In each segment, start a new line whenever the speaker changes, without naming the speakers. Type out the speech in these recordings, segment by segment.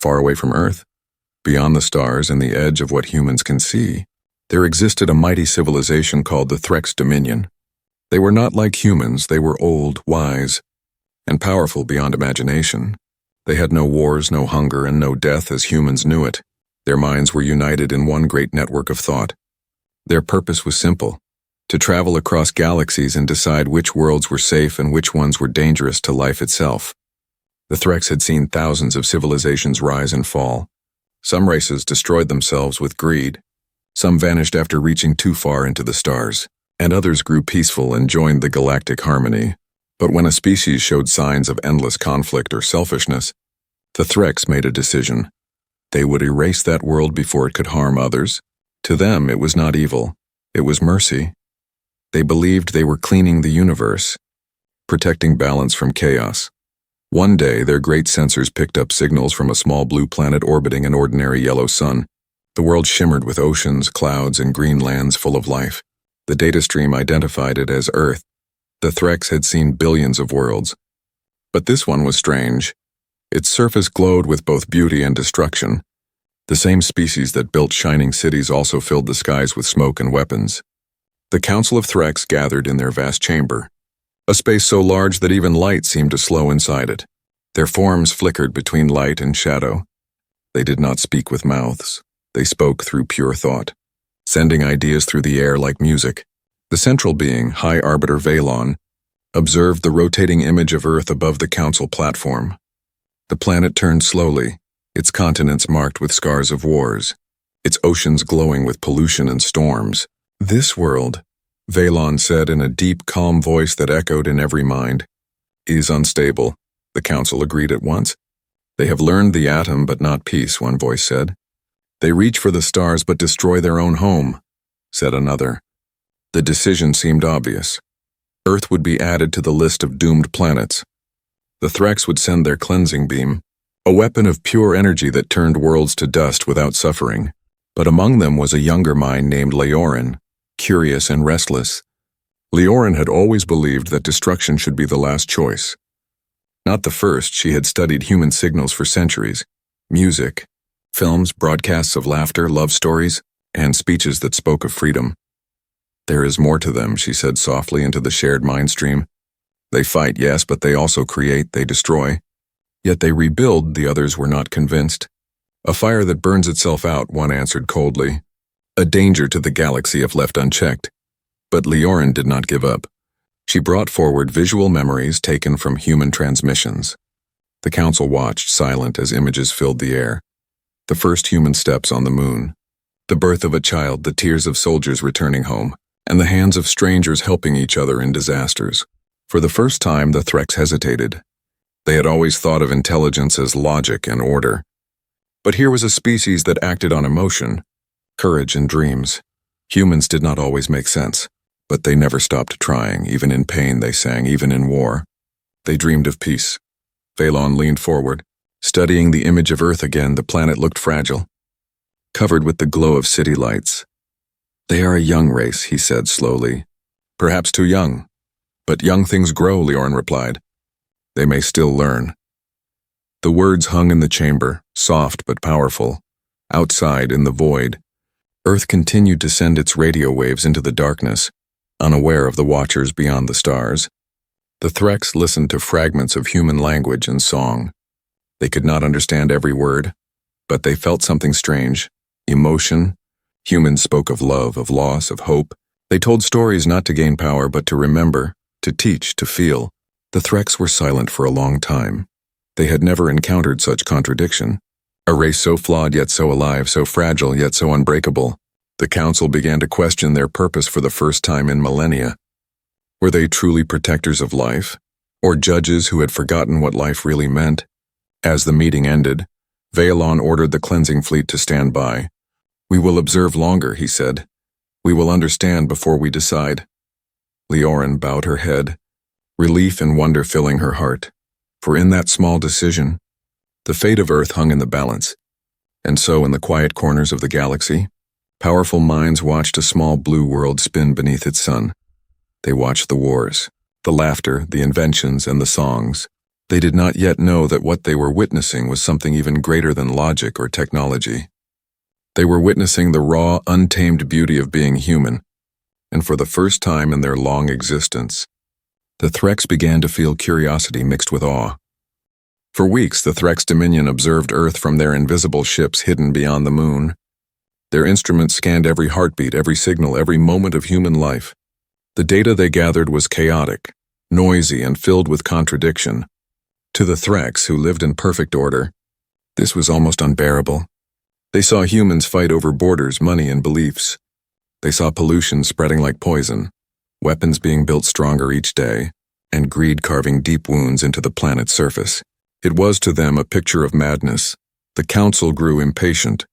Far away from Earth, beyond the stars and the edge of what humans can see, there existed a mighty civilization called the Threx Dominion. They were not like humans, they were old, wise, and powerful beyond imagination. They had no wars, no hunger, and no death as humans knew it. Their minds were united in one great network of thought. Their purpose was simple: to travel across galaxies and decide which worlds were safe and which ones were dangerous to life itself. The Threx had seen thousands of civilizations rise and fall. Some races destroyed themselves with greed. Some vanished after reaching too far into the stars, and others grew peaceful and joined the galactic harmony. But when a species showed signs of endless conflict or selfishness, the Threx made a decision. They would erase that world before it could harm others. To them, it was not evil, it was mercy. They believed they were cleaning the universe, protecting balance from chaos. One day, their great sensors picked up signals from a small blue planet orbiting an ordinary yellow sun. The world shimmered with oceans, clouds, and green lands full of life. The data stream identified it as Earth. The Threx had seen billions of worlds. But this one was strange. Its surface glowed with both beauty and destruction. The same species that built shining cities also filled the skies with smoke and weapons. The Council of Threx gathered in their vast chamber, a space so large that even light seemed to slow inside it. Their forms flickered between light and shadow. They did not speak with mouths. They spoke through pure thought, sending ideas through the air like music. The central being, High Arbiter Valon, observed the rotating image of Earth above the Council platform. The planet turned slowly, its continents marked with scars of wars, its oceans glowing with pollution and storms. "This world," Valon said in a deep, calm voice that echoed in every mind, "is unstable." The Council agreed at once. "They have learned the atom but not peace," one voice said. "They reach for the stars but destroy their own home," said another. The decision seemed obvious. Earth would be added to the list of doomed planets. The Threx would send their cleansing beam, a weapon of pure energy that turned worlds to dust without suffering. But among them was a younger mind named Leorin, curious and restless. Leorin had always believed that destruction should be the last choice. Not the first. She had studied human signals for centuries: music, films, broadcasts of laughter, love stories, and speeches that spoke of freedom. "There is more to them," she said softly into the shared mind stream. "They fight, yes, but they also create, they destroy. Yet they rebuild," the others were not convinced. "A fire that burns itself out," one answered coldly. "A danger to the galaxy if left unchecked." But Leorin did not give up. She brought forward visual memories taken from human transmissions. The Council watched, silent, as images filled the air. The first human steps on the moon, the birth of a child, the tears of soldiers returning home, and the hands of strangers helping each other in disasters. For the first time, the Threx hesitated. They had always thought of intelligence as logic and order. But here was a species that acted on emotion, courage, and dreams. Humans did not always make sense, but they never stopped trying. Even in pain they sang, even in war. They dreamed of peace. Valon leaned forward. Studying the image of Earth again, the planet looked fragile, covered with the glow of city lights. "They are a young race," he said slowly. "Perhaps too young. But young things grow," Leorin replied. "They may still learn." The words hung in the chamber, soft but powerful. Outside, in the void, Earth continued to send its radio waves into the darkness, unaware of the watchers beyond the stars. The Threx listened to fragments of human language and song. They could not understand every word, but they felt something strange: emotion. Humans spoke of love, of loss, of hope. They told stories not to gain power, but to remember, to teach, to feel. The Threx were silent for a long time. They had never encountered such contradiction. A race so flawed yet so alive, so fragile yet so unbreakable. The Council began to question their purpose for the first time in millennia. Were they truly protectors of life, or judges who had forgotten what life really meant? As the meeting ended, Valon ordered the cleansing fleet to stand by. "We will observe longer," he said. "We will understand before we decide." Leorin bowed her head, relief and wonder filling her heart. For in that small decision, the fate of Earth hung in the balance. And so, in the quiet corners of the galaxy, powerful minds watched a small blue world spin beneath its sun. They watched the wars, the laughter, the inventions, and the songs. They did not yet know that what they were witnessing was something even greater than logic or technology. They were witnessing the raw, untamed beauty of being human, and for the first time in their long existence, the Threx began to feel curiosity mixed with awe. For weeks, the Threx Dominion observed Earth from their invisible ships hidden beyond the moon. Their instruments scanned every heartbeat, every signal, every moment of human life. The data they gathered was chaotic, noisy, and filled with contradiction. To the Threx, who lived in perfect order, this was almost unbearable. They saw humans fight over borders, money, and beliefs. They saw pollution spreading like poison, weapons being built stronger each day, and greed carving deep wounds into the planet's surface. It was to them a picture of madness. The council grew impatient.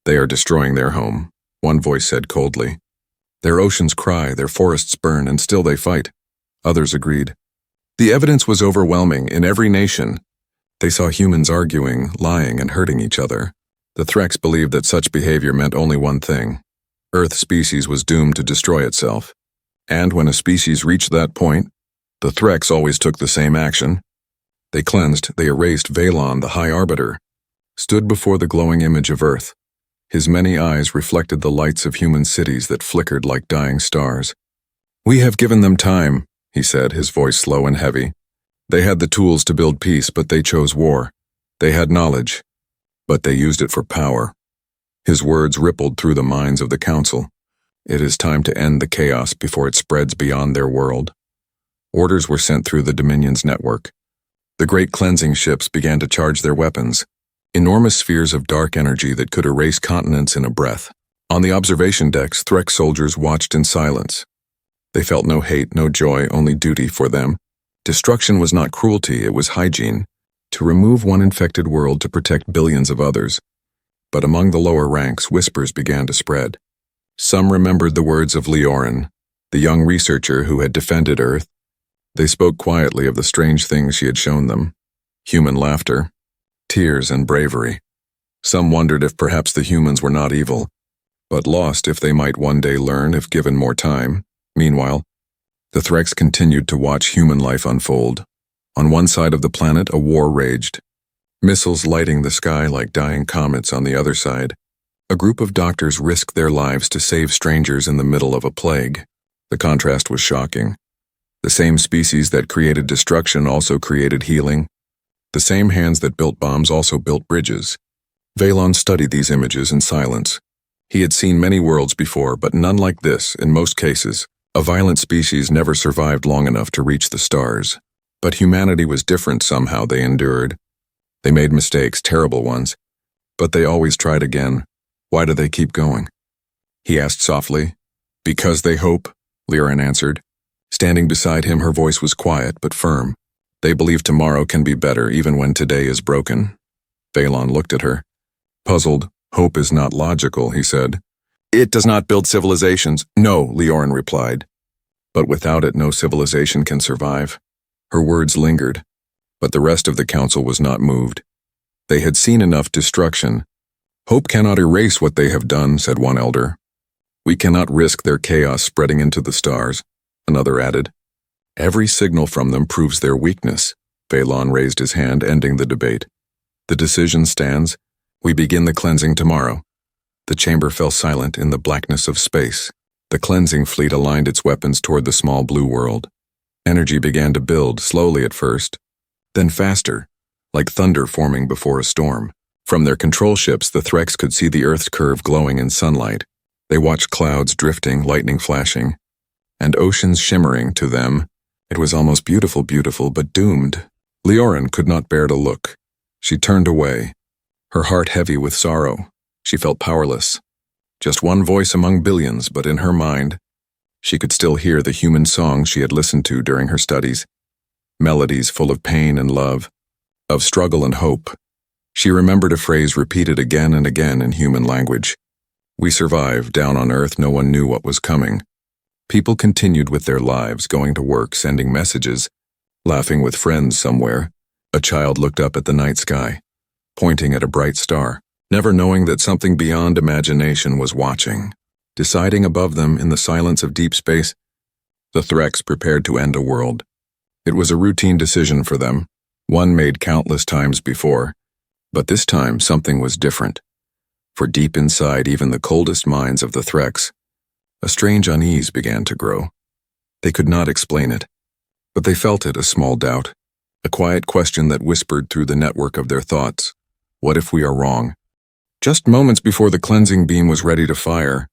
"They are destroying their home," one voice said coldly. "Their oceans cry, their forests burn, and still they fight," others agreed. The evidence was overwhelming. In every nation, they saw humans arguing, lying, and hurting each other. The Threx believed that such behavior meant only one thing: Earth's species was doomed to destroy itself. And when a species reached that point, the Threx always took the same action. They cleansed, they erased Valon, the High Arbiter, stood before the glowing image of Earth. His many eyes reflected the lights of human cities that flickered like dying stars. "We have given them time," he said, his voice slow and heavy. "They had the tools to build peace, but they chose war. They had knowledge, but they used it for power." His words rippled through the minds of the council. It is time to end the chaos before it spreads beyond their world. Orders were sent through the Dominion's network. The great cleansing ships began to charge their weapons, enormous spheres of dark energy that could erase continents in a breath. On the observation decks, Threx soldiers watched in silence. They felt no hate, no joy, only duty for them. Destruction was not cruelty, it was hygiene. To remove one infected world to protect billions of others. But among the lower ranks, whispers began to spread. Some remembered the words of Leorin, the young researcher who had defended Earth. They spoke quietly of the strange things she had shown them: human laughter, tears, and bravery. Some wondered if perhaps the humans were not evil, but lost if they might one day learn if given more time. Meanwhile, the Threx continued to watch human life unfold. On one side of the planet, a war raged, missiles lighting the sky like dying comets. On the other side, a group of doctors risked their lives to save strangers in the middle of a plague. The contrast was shocking. The same species that created destruction also created healing. The same hands that built bombs also built bridges. Valon studied these images in silence. He had seen many worlds before, but none like this. In most cases, a violent species never survived long enough to reach the stars. But humanity was different somehow. They endured. They made mistakes, terrible ones. But they always tried again. Why do they keep going? He asked softly. "Because they hope," Leorin answered. Standing beside him, her voice was quiet but firm. "They believe tomorrow can be better even when today is broken." Valon looked at her. Puzzled, "Hope is not logical," he said. "It does not build civilizations." "No," Leorin replied. "But without it, no civilization can survive." Her words lingered, but the rest of the council was not moved. They had seen enough destruction. "Hope cannot erase what they have done," said one elder. "We cannot risk their chaos spreading into the stars," another added. "Every signal from them proves their weakness." Valon raised his hand, ending the debate. "The decision stands. We begin the cleansing tomorrow." The chamber fell silent in the blackness of space. The cleansing fleet aligned its weapons toward the small blue world. Energy began to build, slowly at first, then faster, like thunder forming before a storm. From their control ships, the Threx could see the Earth's curve glowing in sunlight. They watched clouds drifting, lightning flashing, and oceans shimmering. To them, it was almost beautiful, but doomed. Leorin could not bear to look. She turned away, her heart heavy with sorrow. She felt powerless. Just one voice among billions, but in her mind, she could still hear the human songs she had listened to during her studies. Melodies full of pain and love, of struggle and hope. She remembered a phrase repeated again and again in human language. "We survived. Down on Earth, no one knew what was coming." People continued with their lives, going to work, sending messages, laughing with friends somewhere. A child looked up at the night sky, pointing at a bright star, never knowing that something beyond imagination was watching. Deciding above them in the silence of deep space, the Threx prepared to end a world. It was a routine decision for them. one made countless times before, but this time something was different. For deep inside even the coldest minds of the Threx, a strange unease began to grow. They could not explain it, but they felt it, a small doubt, a quiet question that whispered through the network of their thoughts. What if we are wrong? Just moments before the cleansing beam was ready to fire,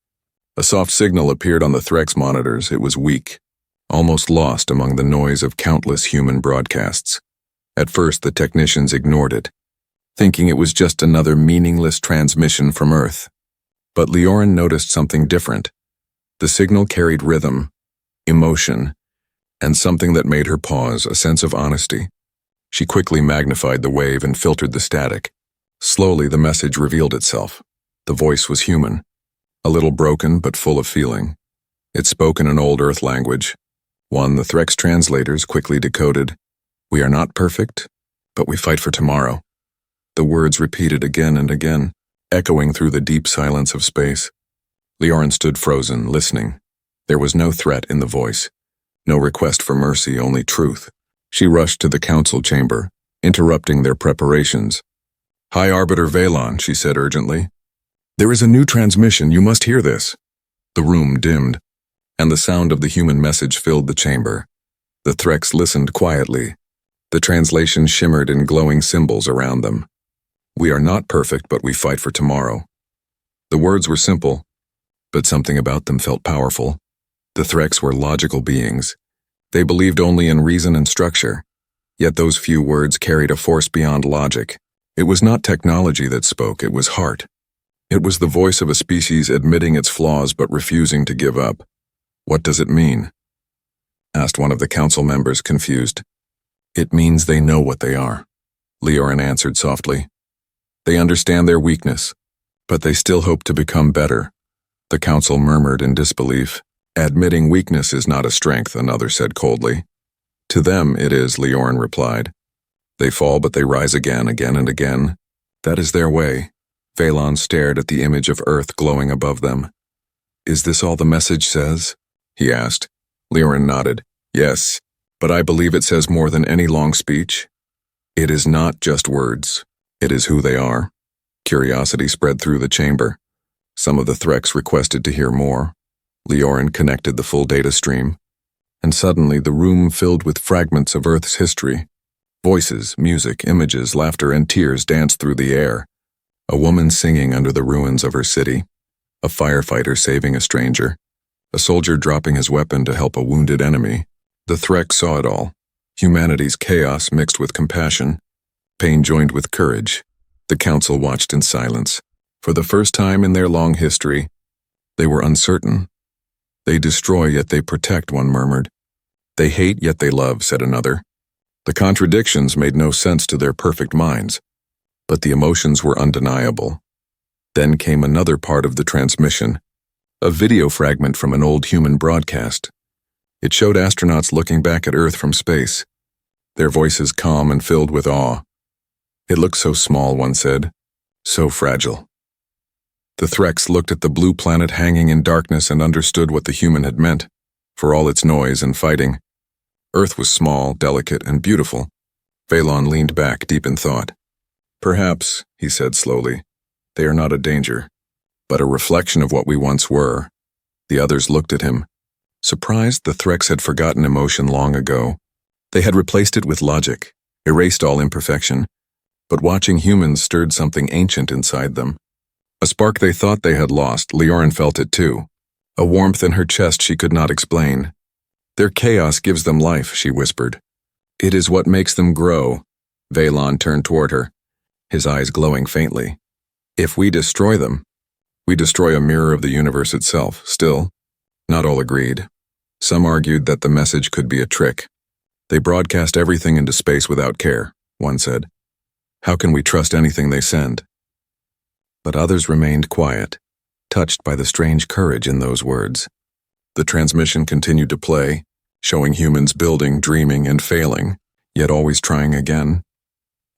a soft signal appeared on the Threx monitors. It was weak, almost lost among the noise of countless human broadcasts. At first, the technicians ignored it, thinking it was just another meaningless transmission from Earth. But Leorin noticed something different. The signal carried rhythm, emotion, and something that made her pause, a sense of honesty. She quickly magnified the wave and filtered the static. Slowly, the message revealed itself. The voice was human, a little broken but full of feeling. It spoke in an old Earth language, one the Threx translators quickly decoded. We are not perfect, but we fight for tomorrow. The words repeated again and again, echoing through the deep silence of space. Leorin stood frozen, listening. There was no threat in the voice, no request for mercy, only truth. She rushed to the council chamber, interrupting their preparations. High Arbiter Valon, she said urgently. There is a new transmission, you must hear this. The room dimmed, and the sound of the human message filled the chamber. The Threx listened quietly. The translation shimmered in glowing symbols around them. We are not perfect, but we fight for tomorrow. The words were simple, but something about them felt powerful. The Threx were logical beings. They believed only in reason and structure, yet those few words carried a force beyond logic. It was not technology that spoke, it was heart. It was the voice of a species admitting its flaws but refusing to give up. What does it mean? Asked one of the council members, confused. It means they know what they are, Leorin answered softly. They understand their weakness, but they still hope to become better. The council murmured in disbelief. Admitting weakness is not a strength, another said coldly. To them it is, Leorin replied. They fall but they rise again and again. That is their way. Valon stared at the image of Earth glowing above them. Is this all the message says? He asked. Leorin nodded. Yes, but I believe it says more than any long speech. It is not just words. It is who they are. Curiosity spread through the chamber. Some of the Threx requested to hear more. Leorin connected the full data stream, and suddenly the room filled with fragments of Earth's history. Voices, music, images, laughter, and tears danced through the air. A woman singing under the ruins of her city, a firefighter saving a stranger, a soldier dropping his weapon to help a wounded enemy. The Threx saw it all. Humanity's chaos mixed with compassion, pain joined with courage. The council watched in silence. For the first time in their long history, they were uncertain. They destroy, yet they protect, one murmured. They hate, yet they love, said another. The contradictions made no sense to their perfect minds, but the emotions were undeniable. Then came another part of the transmission, a video fragment from an old human broadcast. It showed astronauts looking back at Earth from space, their voices calm and filled with awe. It looked so small, one said, so fragile. The Threx looked at the blue planet hanging in darkness and understood what the human had meant, for all its noise and fighting. Earth was small, delicate, and beautiful. Valon leaned back, deep in thought. Perhaps, he said slowly, they are not a danger, but a reflection of what we once were. The others looked at him. Surprised, the Threx had forgotten emotion long ago. They had replaced it with logic, erased all imperfection, but watching humans stirred something ancient inside them. A spark they thought they had lost. Leorin felt it too. A warmth in her chest she could not explain. Their chaos gives them life, she whispered. It is what makes them grow. Valon turned toward her, his eyes glowing faintly. If we destroy them, we destroy a mirror of the universe itself. Still, not all agreed. Some argued that the message could be a trick. They broadcast everything into space without care, one said. How can we trust anything they send? But others remained quiet, touched by the strange courage in those words. The transmission continued to play, showing humans building, dreaming, and failing, yet always trying again.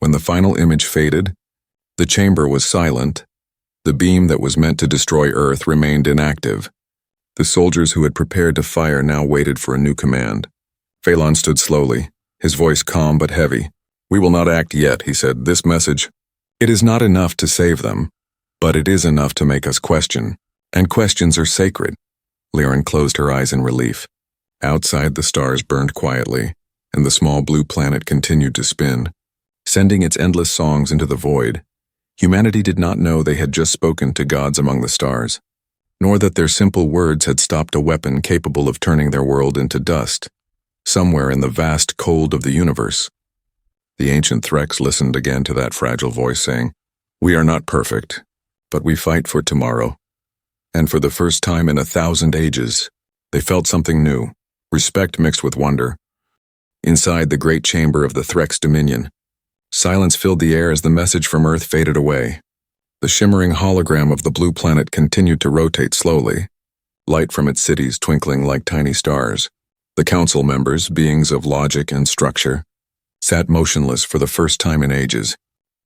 When the final image faded, the chamber was silent. The beam that was meant to destroy Earth remained inactive. The soldiers who had prepared to fire now waited for a new command. Valon stood slowly, his voice calm but heavy. We will not act yet, he said. This message, it is not enough to save them, but it is enough to make us question. And questions are sacred. Leorin closed her eyes in relief. Outside, the stars burned quietly, and the small blue planet continued to spin, sending its endless songs into the void. Humanity did not know they had just spoken to gods among the stars, nor that their simple words had stopped a weapon capable of turning their world into dust, somewhere in the vast cold of the universe. The ancient Threx listened again to that fragile voice saying, "We are not perfect, but we fight for tomorrow." And for the first time in 1,000 ages, they felt something new, respect mixed with wonder. Inside the great chamber of the Threx dominion, silence filled the air as the message from Earth faded away. The shimmering hologram of the blue planet continued to rotate slowly, light from its cities twinkling like tiny stars. The council members, beings of logic and structure, sat motionless for the first time in ages.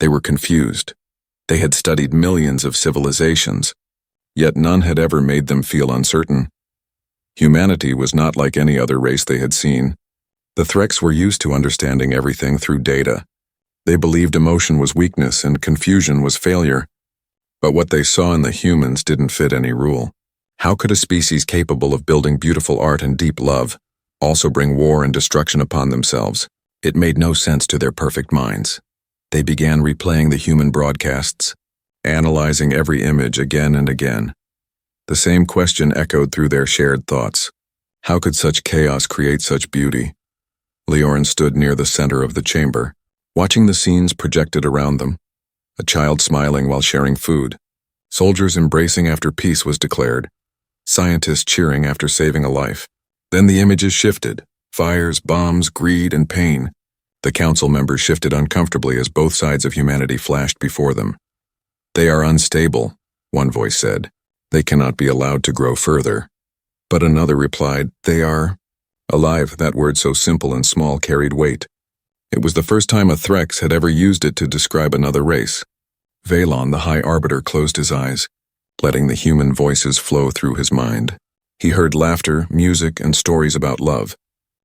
They were confused. They had studied millions of civilizations, yet none had ever made them feel uncertain. Humanity was not like any other race they had seen. The Threx were used to understanding everything through data. They believed emotion was weakness and confusion was failure. But what they saw in the humans didn't fit any rule. How could a species capable of building beautiful art and deep love also bring war and destruction upon themselves? It made no sense to their perfect minds. They began replaying the human broadcasts, analyzing every image again and again. The same question echoed through their shared thoughts. How could such chaos create such beauty? Leorin stood near the center of the chamber, watching the scenes projected around them. A child smiling while sharing food. Soldiers embracing after peace was declared. Scientists cheering after saving a life. Then the images shifted. Fires, bombs, greed, and pain. The council members shifted uncomfortably as both sides of humanity flashed before them. "They are unstable," one voice said. "They cannot be allowed to grow further." But another replied, "They are alive." That word so simple and small carried weight. It was the first time a Threx had ever used it to describe another race. Valon, the High Arbiter, closed his eyes, letting the human voices flow through his mind. He heard laughter, music, and stories about love.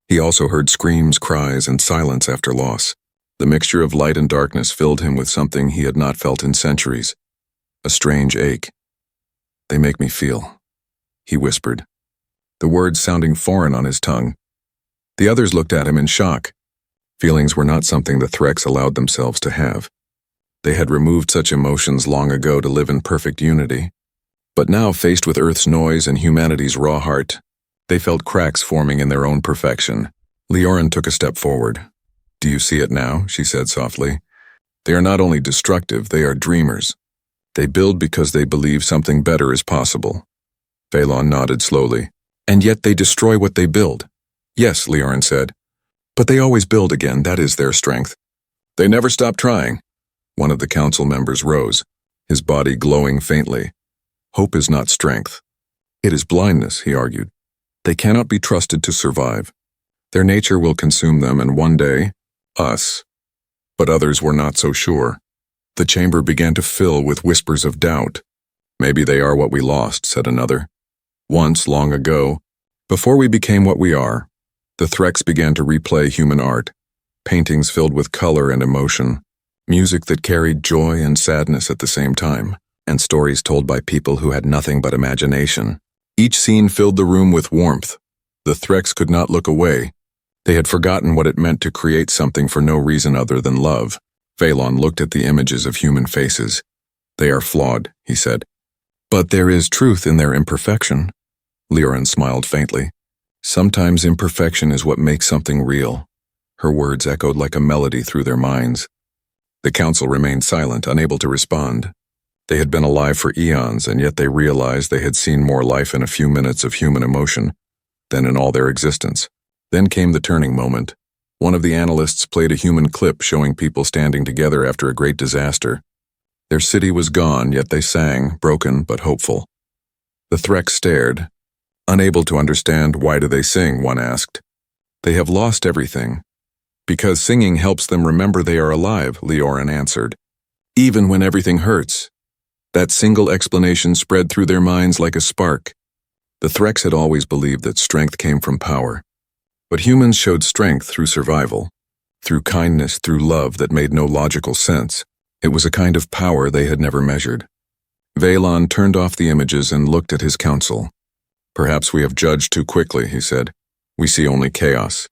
He also heard screams, cries, and silence after loss. The mixture of light and darkness filled him with something he had not felt in centuries. A strange ache. "They make me feel," he whispered, the words sounding foreign on his tongue. The others looked at him in shock. Feelings were not something the Threx allowed themselves to have. They had removed such emotions long ago to live in perfect unity. But now, faced with Earth's noise and humanity's raw heart, they felt cracks forming in their own perfection. Leorin took a step forward. "Do you see it now?" she said softly. "They are not only destructive, they are dreamers. They build because they believe something better is possible." Valon nodded slowly. "And yet they destroy what they build." "Yes," Leorin said. "But they always build again, that is their strength. They never stop trying." One of the council members rose, his body glowing faintly. "Hope is not strength. It is blindness," he argued. "They cannot be trusted to survive. Their nature will consume them, and one day, us." But others were not so sure. The chamber began to fill with whispers of doubt. "Maybe they are what we lost," said another. "Once, long ago, before we became what we are, the Threx began to replay human art, paintings filled with color and emotion, music that carried joy and sadness at the same time, and stories told by people who had nothing but imagination. Each scene filled the room with warmth. The Threx could not look away. They had forgotten what it meant to create something for no reason other than love. Valon looked at the images of human faces. "They are flawed," he said. "But there is truth in their imperfection." Leorin smiled faintly. "Sometimes imperfection is what makes something real." Her words echoed like a melody through their minds. The council remained silent, unable to respond. They had been alive for eons, and yet they realized they had seen more life in a few minutes of human emotion than in all their existence. Then came the turning moment. One of the analysts played a human clip showing people standing together after a great disaster. Their city was gone, yet they sang, broken but hopeful. The Threx stared. Unable to understand, "Why do they sing?" one asked. "They have lost everything." "Because singing helps them remember they are alive," Leorin answered. "Even when everything hurts." That single explanation spread through their minds like a spark. The Threx had always believed that strength came from power. But humans showed strength through survival. through kindness, through love that made no logical sense. It was a kind of power they had never measured. Valon turned off the images and looked at his council. "Perhaps we have judged too quickly," he said. "We see only chaos.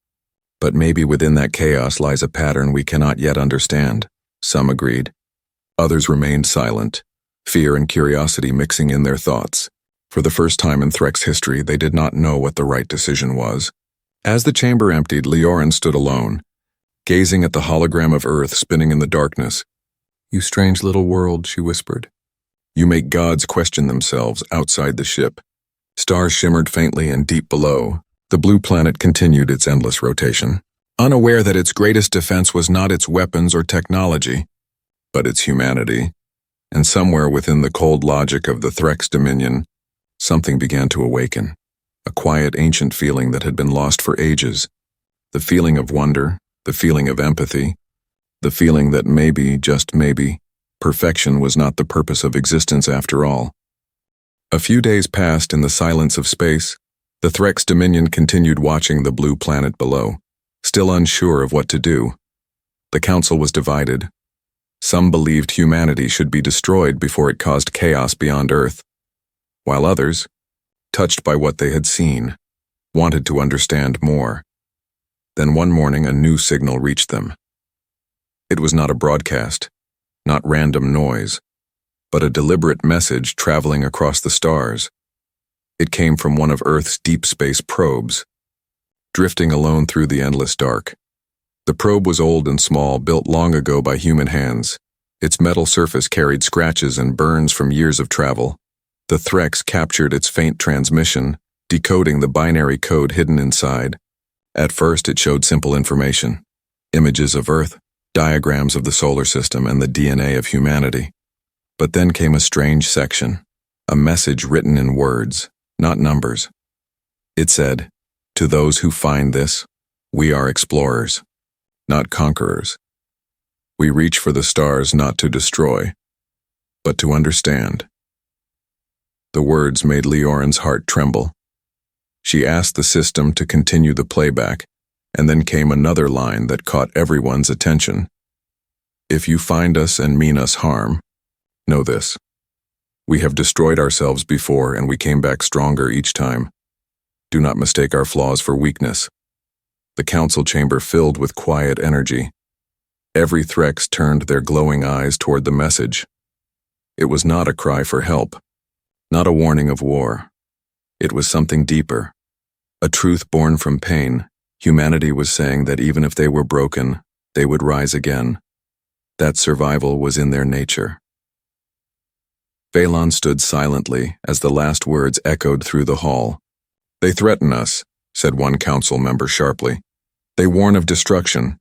But maybe within that chaos lies a pattern we cannot yet understand." Some agreed. Others remained silent, fear and curiosity mixing in their thoughts. For the first time in Threk's history, they did not know what the right decision was. As the chamber emptied, Leorin stood alone, gazing at the hologram of Earth spinning in the darkness. "You strange little world," she whispered. "You make gods question themselves outside the ship." Stars shimmered faintly, and deep below, the blue planet continued its endless rotation, unaware that its greatest defense was not its weapons or technology, but its humanity. And somewhere within the cold logic of the Threk's dominion, something began to awaken, a quiet ancient feeling that had been lost for ages, the feeling of wonder, the feeling of empathy, the feeling that maybe, just maybe, perfection was not the purpose of existence after all. A few days passed in the silence of space. The Threk's dominion continued watching the blue planet below, still unsure of what to do. The council was divided. Some believed humanity should be destroyed before it caused chaos beyond Earth, while others, touched by what they had seen, wanted to understand more. Then one morning a new signal reached them. It was not a broadcast, not random noise, but a deliberate message traveling across the stars. It came from one of Earth's deep space probes, drifting alone through the endless dark. The probe was old and small, built long ago by human hands. Its metal surface carried scratches and burns from years of travel. The Threks captured its faint transmission, decoding the binary code hidden inside. At first it showed simple information: images of Earth, diagrams of the solar system, and the DNA of humanity. But then came a strange section, a message written in words, not numbers. It said, "To those who find this, we are explorers, not conquerors. We reach for the stars not to destroy, but to understand." The words made Leorin's heart tremble. She asked the system to continue the playback, and then came another line that caught everyone's attention. "If you find us and mean us harm, know this. We have destroyed ourselves before, and we came back stronger each time. Do not mistake our flaws for weakness." The council chamber filled with quiet energy. Every Threx turned their glowing eyes toward the message. It was not a cry for help, not a warning of war. It was something deeper, a truth born from pain. Humanity was saying that even if they were broken, they would rise again. That survival was in their nature. Valon stood silently as the last words echoed through the hall. "They threaten us," said one council member sharply. "They warn of destruction."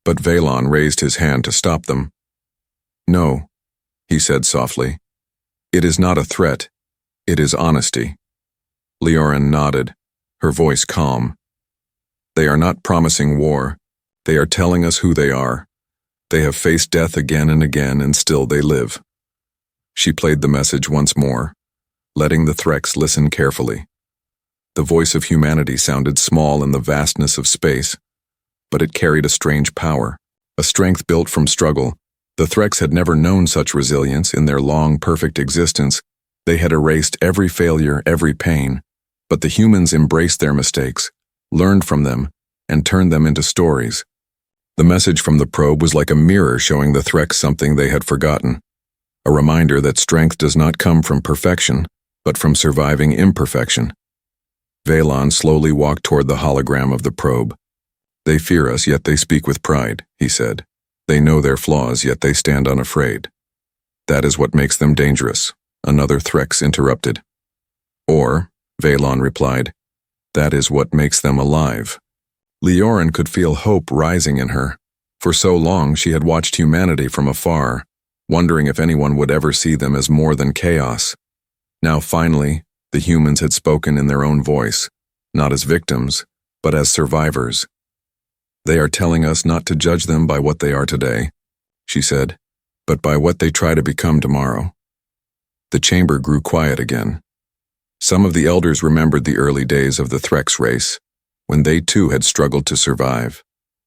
But Valon raised his hand to stop them. "No," he said softly. "It is not a threat. It is honesty." Leorin nodded, her voice calm. "They are not promising war. They are telling us who they are. They have faced death again and again, and still they live." She played the message once more, letting the Threx listen carefully. The voice of humanity sounded small in the vastness of space, but it carried a strange power, a strength built from struggle. The Threx had never known such resilience in their long, perfect existence. They had erased every failure, every pain, but the humans embraced their mistakes, learned from them, and turned them into stories. The message from the probe was like a mirror showing the Threx something they had forgotten, a reminder that strength does not come from perfection, but from surviving imperfection. Valon slowly walked toward the hologram of the probe. "They fear us, yet they speak with pride," he said. "They know their flaws, yet they stand unafraid. That is what makes them dangerous," another Threx interrupted. "Or," Valon replied, "that is what makes them alive." Leorin could feel hope rising in her. For so long she had watched humanity from afar, wondering if anyone would ever see them as more than chaos. Now finally, the humans had spoken in their own voice, not as victims, but as survivors. "They are telling us not to judge them by what they are today," she said, "but by what they try to become tomorrow." The chamber grew quiet again. Some of the elders remembered the early days of the Threx race, when they too had struggled to survive.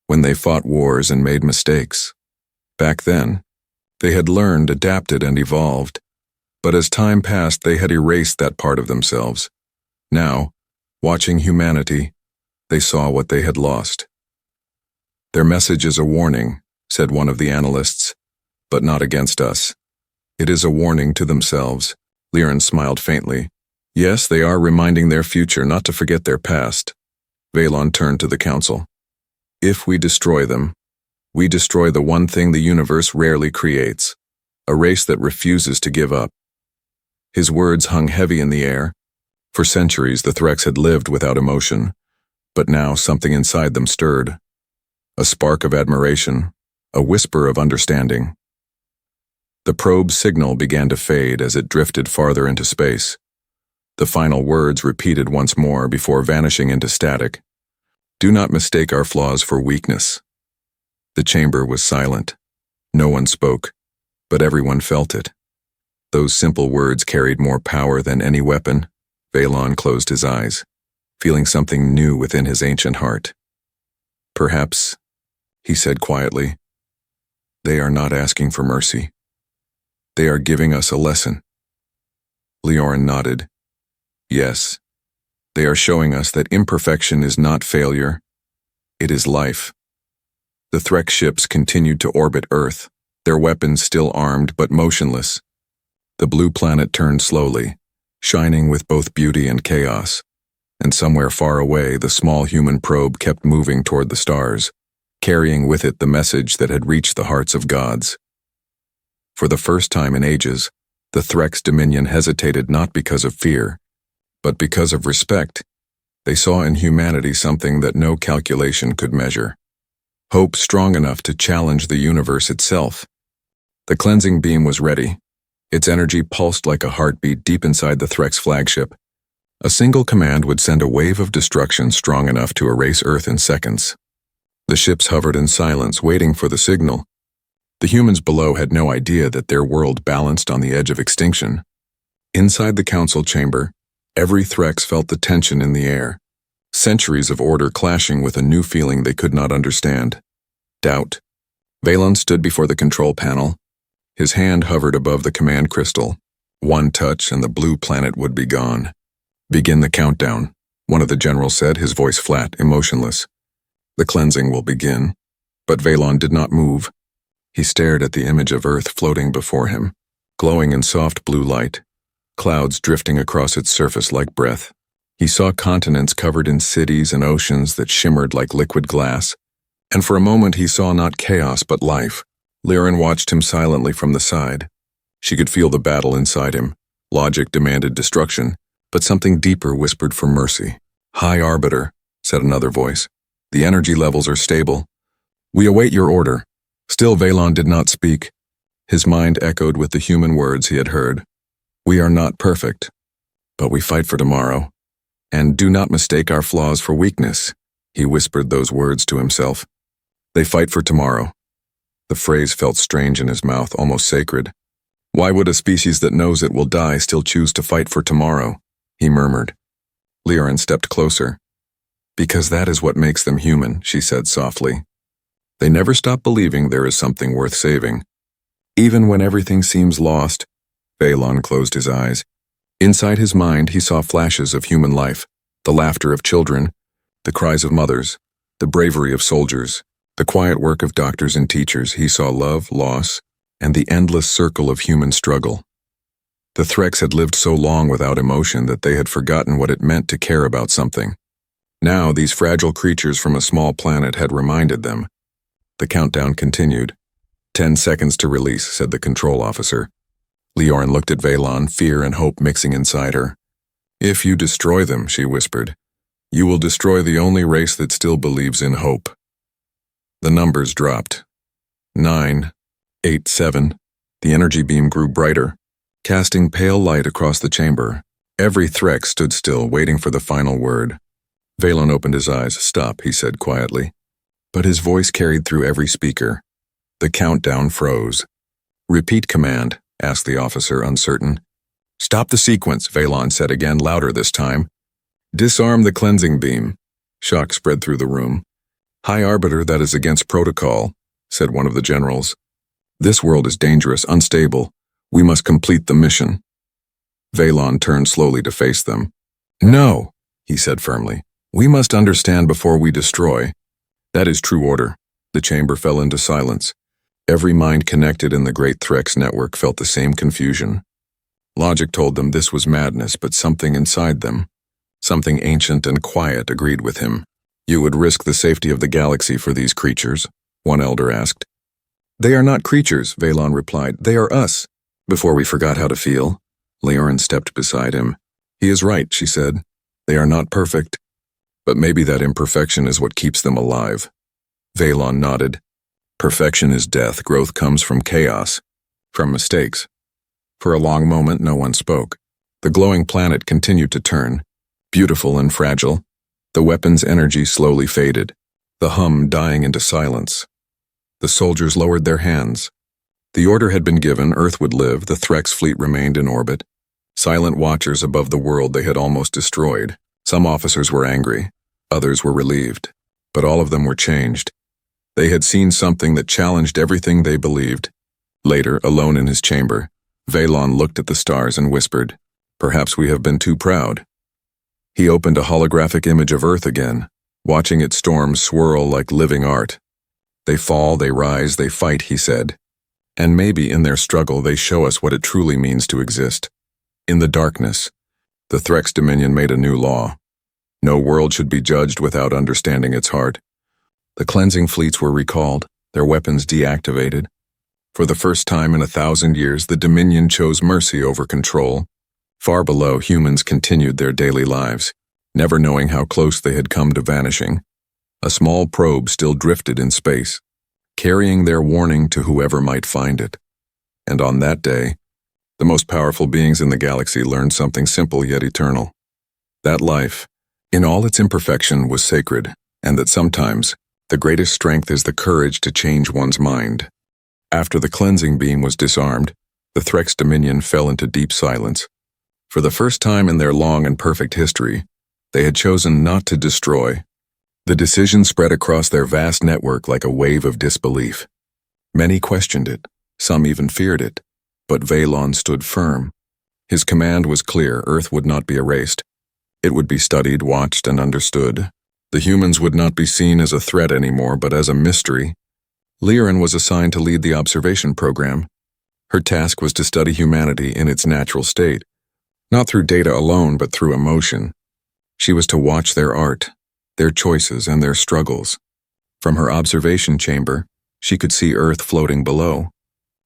when they fought wars and made mistakes. Back then, they had learned, adapted, and evolved. But as time passed, they had erased that part of themselves. Now, watching humanity, they saw what they had lost. "Their message is a warning," said one of the analysts, "but not against us. It is a warning to themselves." Liren smiled faintly. "Yes, they are reminding their future not to forget their past." Valon turned to the council. "If we destroy them, we destroy the one thing the universe rarely creates, a race that refuses to give up." His words hung heavy in the air. For centuries, the Threx had lived without emotion, but now something inside them stirred. A spark of admiration, a whisper of understanding. The probe's signal began to fade as it drifted farther into space. The final words repeated once more before vanishing into static. "Do not mistake our flaws for weakness." The chamber was silent. No one spoke, but everyone felt it. Those simple words carried more power than any weapon. Valon closed his eyes, feeling something new within his ancient heart. "Perhaps," he said quietly, "they are not asking for mercy. They are giving us a lesson." Leorin nodded. "Yes, they are showing us that imperfection is not failure. It is life." The Threx ships continued to orbit Earth, their weapons still armed but motionless. The blue planet turned slowly, shining with both beauty and chaos, and somewhere far away the small human probe kept moving toward the stars, carrying with it the message that had reached the hearts of gods. For the first time in ages, the Threx Dominion hesitated not because of fear, but because of respect. They saw in humanity something that no calculation could measure. Hope strong enough to challenge the universe itself. The cleansing beam was ready. Its energy pulsed like a heartbeat deep inside the Threx flagship. A single command would send a wave of destruction strong enough to erase Earth in seconds. The ships hovered in silence, waiting for the signal. The humans below had no idea that their world balanced on the edge of extinction. Inside the council chamber, every Threx felt the tension in the air. Centuries of order clashing with a new feeling they could not understand. Doubt. Valon stood before the control panel. His hand hovered above the command crystal. One touch and the blue planet would be gone. "Begin the countdown," one of the generals said, his voice flat, emotionless. "The cleansing will begin." But Valon did not move. He stared at the image of Earth floating before him, glowing in soft blue light, clouds drifting across its surface like breath. He saw continents covered in cities and oceans that shimmered like liquid glass, and for a moment he saw not chaos but life. Liren watched him silently from the side. She could feel the battle inside him. Logic demanded destruction, but something deeper whispered for mercy. "High Arbiter," said another voice. "The energy levels are stable. We await your order." Still Valon did not speak. His mind echoed with the human words he had heard. "We are not perfect, but we fight for tomorrow. And do not mistake our flaws for weakness." He whispered those words to himself. They fight for tomorrow. The phrase felt strange in his mouth, almost sacred. Why would a species that knows it will die still choose to fight for tomorrow? He murmured. Liren stepped closer. "Because that is what makes them human," she said softly. "They never stop believing there is something worth saving. Even when everything seems lost." Valon closed his eyes. Inside his mind he saw flashes of human life, the laughter of children, the cries of mothers, the bravery of soldiers, the quiet work of doctors and teachers. He saw love, loss, and the endless circle of human struggle. The Threx had lived so long without emotion that they had forgotten what it meant to care about something. Now these fragile creatures from a small planet had reminded them. The countdown continued. 10 seconds to release, said the control officer. Leorin looked at Valon, fear and hope mixing inside her. "If you destroy them," she whispered, "you will destroy the only race that still believes in hope." The numbers dropped. 9, 8, 7. The energy beam grew brighter, casting pale light across the chamber. Every Threx stood still, waiting for the final word. Valon opened his eyes. "Stop," he said quietly. But his voice carried through every speaker. The countdown froze. "Repeat command," asked the officer, uncertain. "Stop the sequence," Valon said again, louder this time. "Disarm the cleansing beam." Shock spread through the room. High Arbiter, that is against protocol, said one of the generals. This world is dangerous, unstable. We must complete the mission. Valon turned slowly to face them. No, he said firmly. We must understand before we destroy. That is true order. The chamber fell into silence. Every mind connected in the Great Threx network felt the same confusion. Logic told them this was madness, but something inside them, something ancient and quiet, agreed with him. You would risk the safety of the galaxy for these creatures? One elder asked. They are not creatures, Valon replied. They are us. Before we forgot how to feel, Leorin stepped beside him. He is right, she said. They are not perfect. But maybe that imperfection is what keeps them alive. Valon nodded. Perfection is death. Growth comes from chaos, from mistakes. For a long moment, no one spoke. The glowing planet continued to turn, beautiful and fragile. The weapon's energy slowly faded, the hum dying into silence. The soldiers lowered their hands. The order had been given, Earth would live, the Threx fleet remained in orbit. Silent watchers above the world they had almost destroyed. Some officers were angry, others were relieved, but all of them were changed. They had seen something that challenged everything they believed. Later, alone in his chamber, Valon looked at the stars and whispered, "Perhaps we have been too proud." He opened a holographic image of Earth again, watching its storms swirl like living art. They fall, they rise, they fight, he said. And maybe in their struggle they show us what it truly means to exist. In the darkness, the Threx Dominion made a new law. No world should be judged without understanding its heart. The cleansing fleets were recalled, their weapons deactivated. For the first time in 1,000 years, the Dominion chose mercy over control. Far below, humans continued their daily lives, never knowing how close they had come to vanishing. A small probe still drifted in space, carrying their warning to whoever might find it. And on that day, the most powerful beings in the galaxy learned something simple yet eternal. That life, in all its imperfection, was sacred, and that sometimes the greatest strength is the courage to change one's mind. After the cleansing beam was disarmed, the Threx Dominion fell into deep silence. For the first time in their long and perfect history, they had chosen not to destroy. The decision spread across their vast network like a wave of disbelief. Many questioned it, some even feared it, but Valon stood firm. His command was clear: Earth would not be erased. It would be studied, watched, and understood. The humans would not be seen as a threat anymore, but as a mystery. Leorin was assigned to lead the observation program. Her task was to study humanity in its natural state, not through data alone, but through emotion. She was to watch their art, their choices, and their struggles. From her observation chamber, she could see Earth floating below,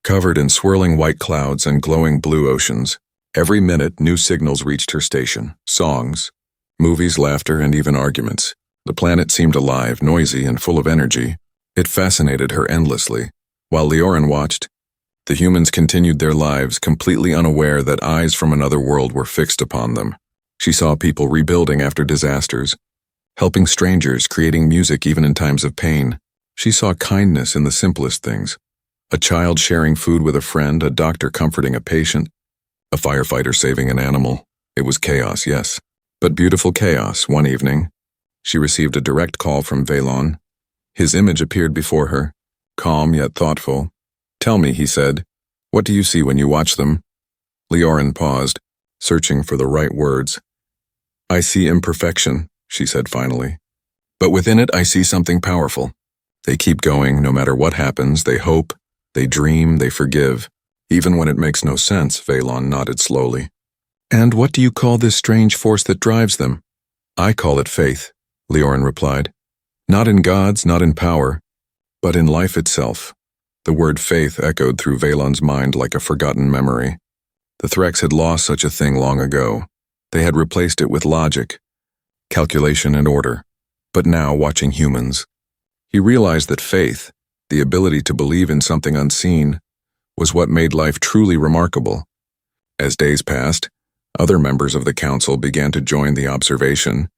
covered in swirling white clouds and glowing blue oceans. Every minute, new signals reached her station: songs, movies, laughter, and even arguments. The planet seemed alive, noisy, and full of energy. It fascinated her endlessly. While Leorin watched, the humans continued their lives, completely unaware that eyes from another world were fixed upon them. She saw people rebuilding after disasters, helping strangers, creating music even in times of pain. She saw kindness in the simplest things: a child sharing food with a friend, a doctor comforting a patient, a firefighter saving an animal. It was chaos, yes, but beautiful chaos. One evening, she received a direct call from Valon. His image appeared before her, calm yet thoughtful. "Tell me," he said, "what do you see when you watch them?" Leorin paused, searching for the right words. "I see imperfection," she said finally. "But within it I see something powerful. They keep going, no matter what happens. They hope, they dream, they forgive. Even when it makes no sense," Valon nodded slowly. "And what do you call this strange force that drives them?" "I call it faith," Leorin replied. "Not in gods, not in power, but in life itself." The word faith echoed through Valon's mind like a forgotten memory. The Threx had lost such a thing long ago. They had replaced it with logic, calculation, and order. But now, watching humans, he realized that faith, the ability to believe in something unseen, was what made life truly remarkable. As days passed, other members of the council began to join the observation.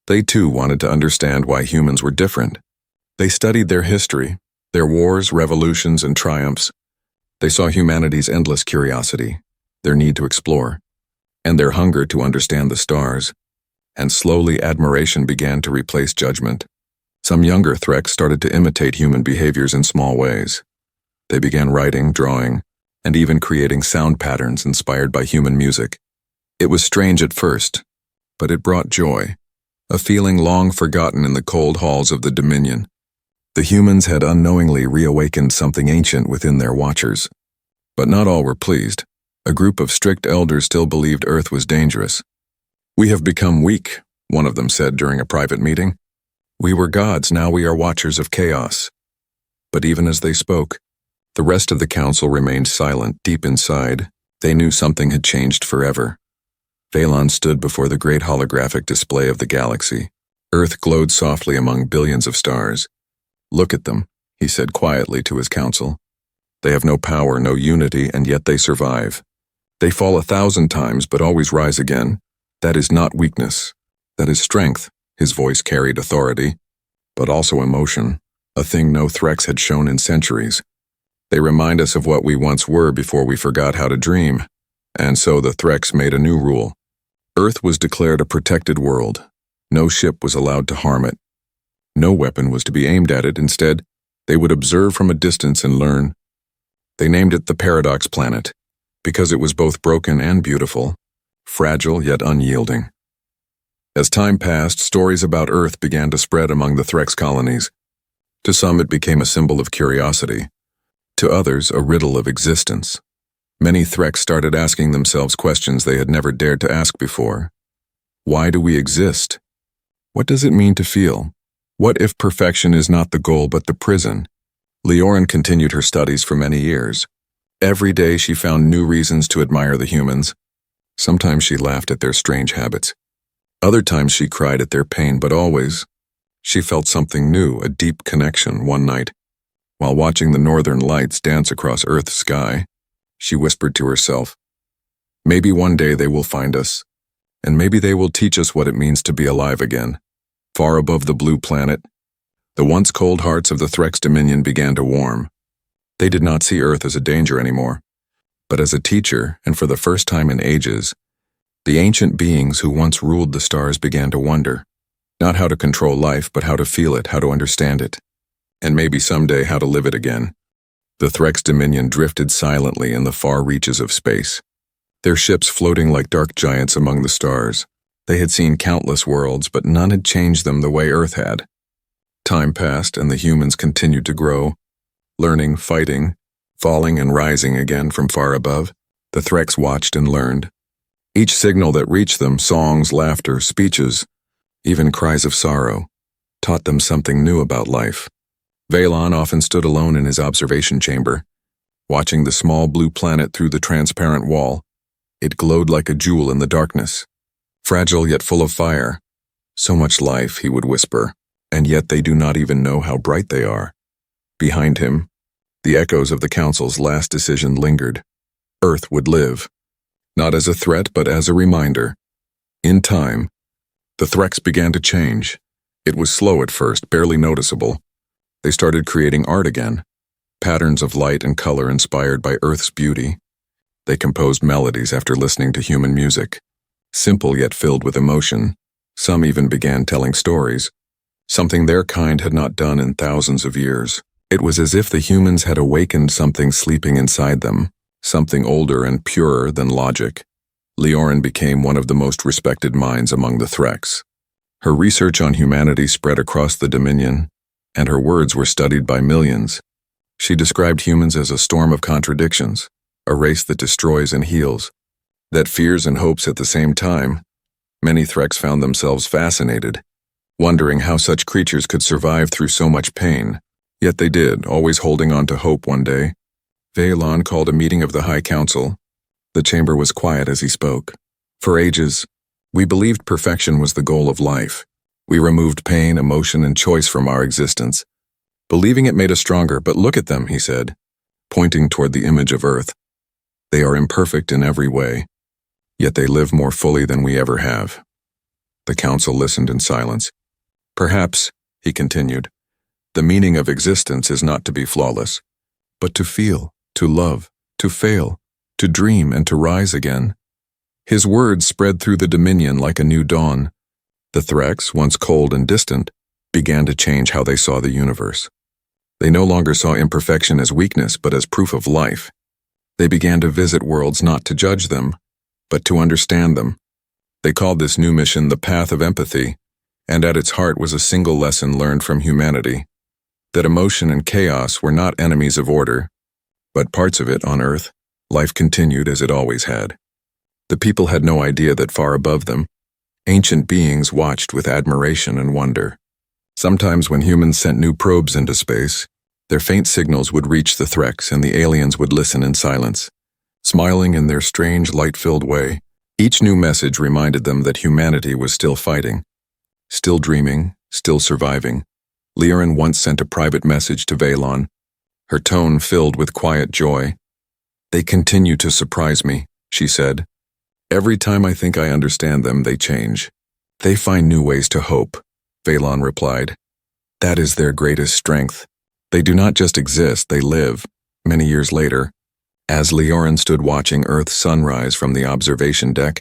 They too wanted to understand why humans were different. They studied their history, their wars, revolutions, and triumphs. They saw humanity's endless curiosity, their need to explore, and their hunger to understand the stars. And slowly admiration began to replace judgment. Some younger Threks started to imitate human behaviors in small ways. They began writing, drawing, and even creating sound patterns inspired by human music. It was strange at first, but it brought joy, a feeling long forgotten in the cold halls of the Dominion. The humans had unknowingly reawakened something ancient within their watchers. But not all were pleased. A group of strict elders still believed Earth was dangerous. "We have become weak," one of them said during a private meeting. "We were gods, now we are watchers of chaos." But even as they spoke, the rest of the council remained silent. Deep inside, they knew something had changed forever. Valon stood before the great holographic display of the galaxy. Earth glowed softly among billions of stars. "Look at them," he said quietly to his council. "They have no power, no unity, and yet they survive. They fall 1,000 times, but always rise again. That is not weakness. That is strength." His voice carried authority, but also emotion, a thing no Threks had shown in centuries. "They remind us of what we once were before we forgot how to dream." And so the Threks made a new rule. Earth was declared a protected world. No ship was allowed to harm it. No weapon was to be aimed at it. Instead, they would observe from a distance and learn. They named it the Paradox Planet, because it was both broken and beautiful, fragile yet unyielding. As time passed, stories about Earth began to spread among the Threks colonies. To some it became a symbol of curiosity. To others, a riddle of existence. Many Threks started asking themselves questions they had never dared to ask before. Why do we exist? What does it mean to feel? What if perfection is not the goal but the prison? Leorin continued her studies for many years. Every day she found new reasons to admire the humans. Sometimes she laughed at their strange habits. Other times she cried at their pain, but always she felt something new, a deep connection. One night, while watching the northern lights dance across Earth's sky, she whispered to herself, "Maybe one day they will find us, and maybe they will teach us what it means to be alive again." Far above the blue planet, the once cold hearts of the Threks Dominion began to warm. They did not see Earth as a danger anymore, but as a teacher, and for the first time in ages, the ancient beings who once ruled the stars began to wonder, not how to control life, but how to feel it, how to understand it, and maybe someday how to live it again. The Threks Dominion drifted silently in the far reaches of space, their ships floating like dark giants among the stars. They had seen countless worlds, but none had changed them the way Earth had. Time passed, and the humans continued to grow, learning, fighting, falling and rising again from far above. The Threks watched and learned. Each signal that reached them, songs, laughter, speeches, even cries of sorrow, taught them something new about life. Valon often stood alone in his observation chamber, watching the small blue planet through the transparent wall. It glowed like a jewel in the darkness, fragile yet full of fire. "So much life," he would whisper, "and yet they do not even know how bright they are." Behind him, the echoes of the Council's last decision lingered. Earth would live, not as a threat but as a reminder. In time, the Threks began to change. It was slow at first, barely noticeable. They started creating art again, patterns of light and color inspired by Earth's beauty. They composed melodies after listening to human music, simple yet filled with emotion. Some even began telling stories, something their kind had not done in thousands of years. It was as if the humans had awakened something sleeping inside them, something older and purer than logic. Leorin became one of the most respected minds among the Threks. Her research on humanity spread across the Dominion, and her words were studied by millions. She described humans as a storm of contradictions, a race that destroys and heals, that fears and hopes at the same time. Many Threks found themselves fascinated, wondering how such creatures could survive through so much pain. Yet they did, always holding on to hope. One day, Valon called a meeting of the High Council. The chamber was quiet as he spoke. "For ages, we believed perfection was the goal of life. We removed pain, emotion, and choice from our existence, believing it made us stronger. But look at them," he said, pointing toward the image of Earth. "They are imperfect in every way, yet they live more fully than we ever have." The council listened in silence. "Perhaps," he continued, "the meaning of existence is not to be flawless, but to feel, to love, to fail, to dream, and to rise again." His words spread through the Dominion like a new dawn. The Threks, once cold and distant, began to change how they saw the universe. They no longer saw imperfection as weakness, but as proof of life. They began to visit worlds not to judge them, but to understand them. They called this new mission the Path of Empathy, and at its heart was a single lesson learned from humanity: that emotion and chaos were not enemies of order, but parts of it. On Earth, life continued as it always had. The people had no idea that far above them, ancient beings watched with admiration and wonder. Sometimes when humans sent new probes into space, their faint signals would reach the Threx and the aliens would listen in silence, smiling in their strange, light-filled way. Each new message reminded them that humanity was still fighting, still dreaming, still surviving. Leorin once sent a private message to Valon, her tone filled with quiet joy. "They continue to surprise me," she said. "Every time I think I understand them, they change. They find new ways to hope," Valon replied. "That is their greatest strength. They do not just exist, they live." Many years later, as Leorin stood watching Earth's sunrise from the observation deck,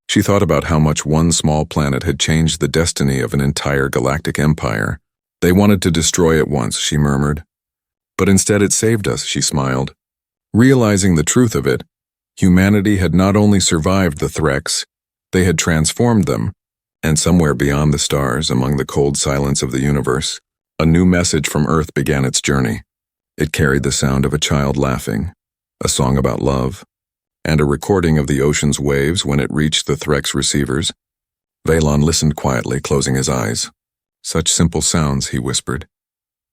she thought about how much one small planet had changed the destiny of an entire galactic empire. "They wanted to destroy it once," she murmured. "But instead it saved us," she smiled. Realizing the truth of it, humanity had not only survived the Threx, they had transformed them, and somewhere beyond the stars, among the cold silence of the universe, a new message from Earth began its journey. It carried the sound of a child laughing, a song about love, and a recording of the ocean's waves when it reached the Threx receivers. Valon listened quietly, closing his eyes. "Such simple sounds," he whispered,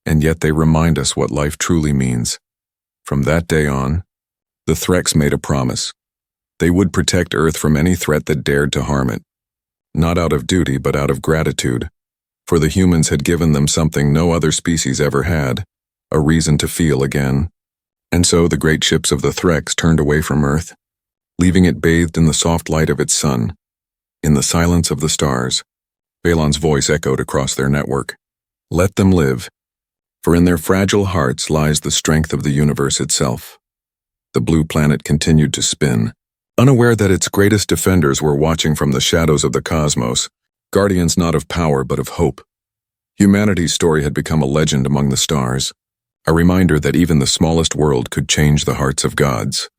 "and yet they remind us what life truly means." From that day on, the Threx made a promise. They would protect Earth from any threat that dared to harm it. Not out of duty, but out of gratitude, for the humans had given them something no other species ever had, a reason to feel again. And so the great ships of the Threx turned away from Earth, leaving it bathed in the soft light of its sun. In the silence of the stars, Valon's voice echoed across their network. "Let them live, for in their fragile hearts lies the strength of the universe itself." The blue planet continued to spin, unaware that its greatest defenders were watching from the shadows of the cosmos, guardians not of power but of hope. Humanity's story had become a legend among the stars, a reminder that even the smallest world could change the hearts of gods.